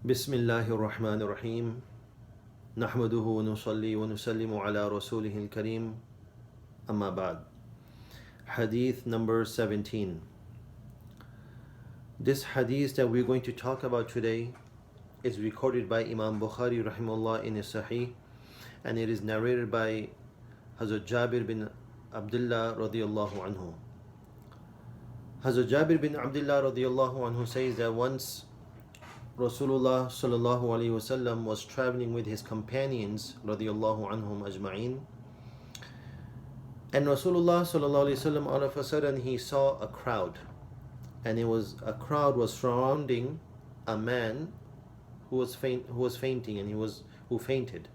بسم الله الرحمن الرحيم نحمده ونصلي ونسلم على رسوله الكريم أما بعد. Hadith number 17. This hadith that we're going to talk about today is recorded by Imam Bukhari rahimahullah in his Sahih, and it is narrated by Hazrat Jabir bin Abdullah radiyallahu anhu. Hazrat Jabir bin Abdullah radiyallahu anhu says that once Rasulullah sallallahu alaihi wasallam was traveling with his companions radiyallahu anhum ajma'in, and Rasulullah sallallahu alaihi wasallam all of a sudden he saw a crowd, and a crowd was surrounding a man who was fainting and who fainted.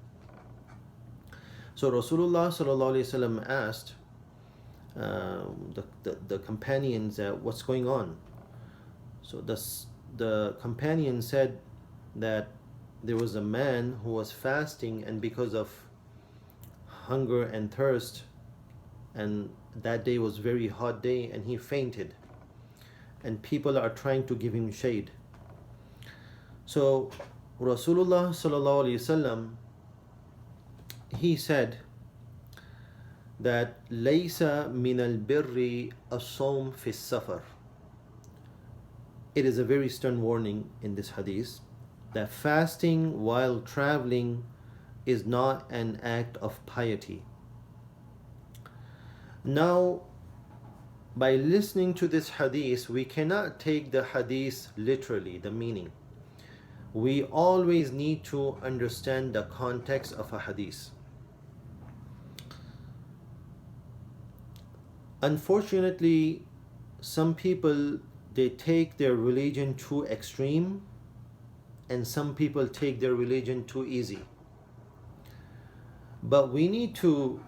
So Rasulullah sallallahu alaihi wasallam asked the companions what's going on. So the companion said that there was a man who was fasting, and because of hunger and thirst, and that day was very hot day, and he fainted, and people are trying to give him shade. So Rasulullah sallallahu alaihi wasallam, he said that laysa min al-birri as-sawm fi as-safar. It is a very stern warning in this hadith that fasting while traveling is not an act of piety. Now, by listening to this hadith, we cannot take the hadith literally, the meaning. We always need to understand the context of a hadith. Unfortunately, some people, they take their religion too extreme, and some people take their religion too easy. But we need to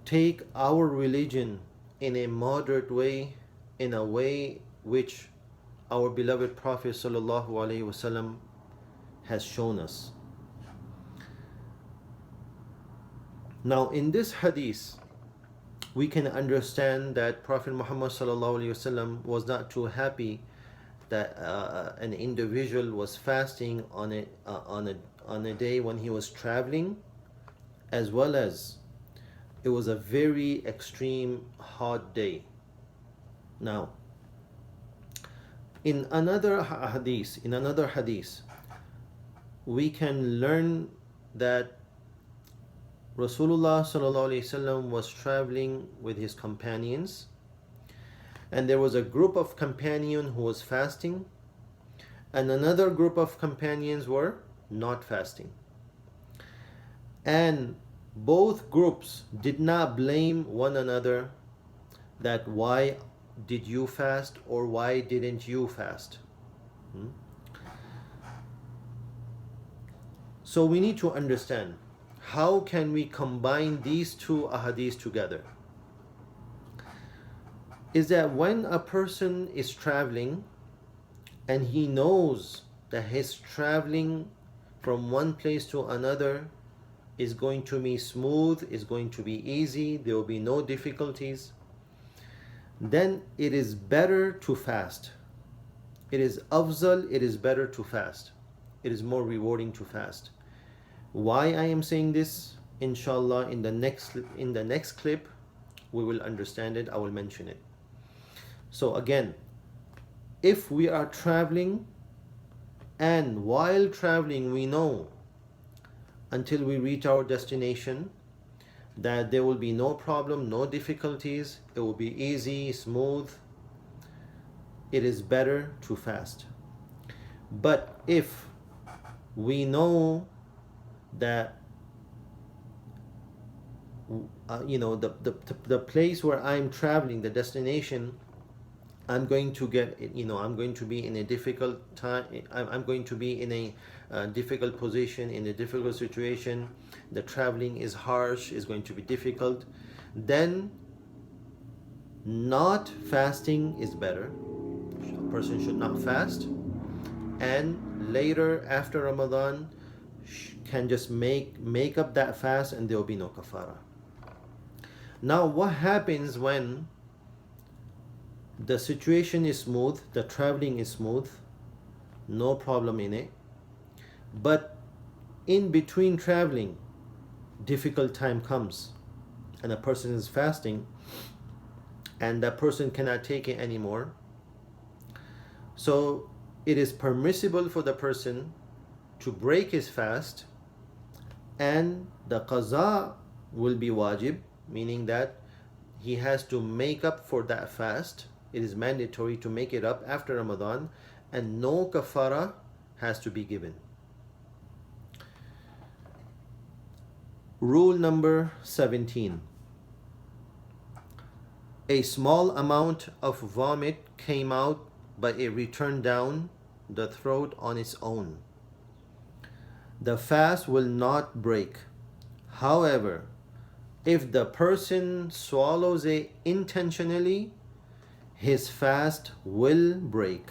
take our religion in a moderate way, in a way which our beloved Prophet sallallahu alaihi wasallam has shown us. Now, in this hadith, we can understand that Prophet Muhammad sallallahu alaihi wasallam was not too happy that an individual was fasting on a day when he was traveling, as well as it was a very extreme hot day. Now, in another hadith, we can learn that Rasulullah sallallahu alaihi wasallam was traveling with his companions, and there was a group of companions who was fasting, and another group of companions were not fasting. And both groups did not blame one another that why did you fast or why didn't you fast. So we need to understand, how can we combine these two ahadith together? Is that when a person is traveling and he knows that his traveling from one place to another is going to be smooth, is going to be easy, there will be no difficulties, then it is better to fast. It is afzal, it is better to fast. It is more rewarding to fast. Why I am saying this, inshallah, in the next clip we will understand it. I will mention it. So again, if we are traveling, and while traveling we know until we reach our destination that there will be no problem, no difficulties, it will be easy, smooth, it is better to fast. But if we know that the place where I'm traveling, the destination, I'm going to be in a difficult time, I'm going to be in a difficult position, in a difficult situation, the traveling is harsh, is going to be difficult, then not fasting is better. A person should not fast, and later after Ramadan can just make up that fast, and there will be no kafara. Now, what happens when the situation is smooth, the traveling is smooth, no problem in it, But in between traveling, difficult time comes and a person is fasting and that person cannot take it anymore. So it is permissible for the person to break his fast, and the qaza will be wajib, meaning that he has to make up for that fast. It is mandatory to make it up after Ramadan, and no kafara has to be given. Rule number 17. A small amount of vomit came out, but it returned down the throat on its own. The fast will not break. However, if the person swallows it intentionally, his fast will break.